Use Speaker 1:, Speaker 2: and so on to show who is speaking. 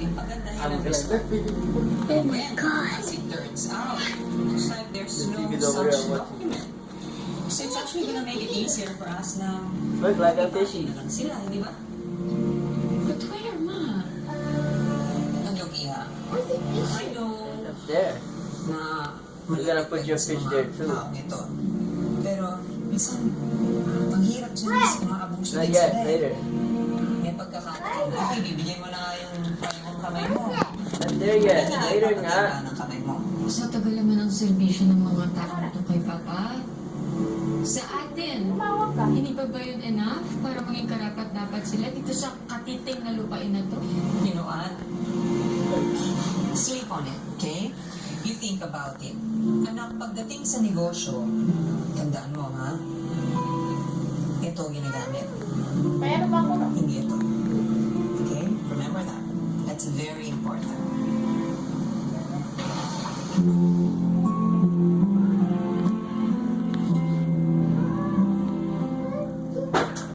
Speaker 1: natin pagandahin ang
Speaker 2: Ang
Speaker 1: resort.
Speaker 3: Oh my God.
Speaker 1: As it turns out, looks like there's no
Speaker 2: Tigil over
Speaker 1: such
Speaker 2: yan, what?
Speaker 1: document. So it's actually gonna make it easier for us na
Speaker 2: Look like a fishy.
Speaker 1: na lang sila, hindi ba? But where, ma? Nandong iha. I know
Speaker 2: Up there.
Speaker 1: na
Speaker 2: You're gonna put your fish there too.
Speaker 1: taong ito. Pero, minsan, ang hirap dyan is umaabuso
Speaker 2: Not
Speaker 1: din
Speaker 2: yet,
Speaker 1: sila eh.
Speaker 2: later.
Speaker 1: May pagkakataon. Okay, bibigyan mo na nga yung kaliwang kamay mo.
Speaker 2: Not there yet, later nga.
Speaker 1: Papatanda ng kamay mo.
Speaker 4: Sa tagal naman ang serbisyo ng mga tao nito kay Papa. Sa atin, hindi pa ba yun enough para maging karapat-dapat sila dito sa katiting na lupain na to?
Speaker 1: You know what? Sleep on it, okay? You think about it. Anak, pagdating sa negosyo, tandaan mo, ha? Ito ginagamit.
Speaker 3: Mayroon ba ako?
Speaker 1: Hindi ito. Okay? Remember that. That's very important.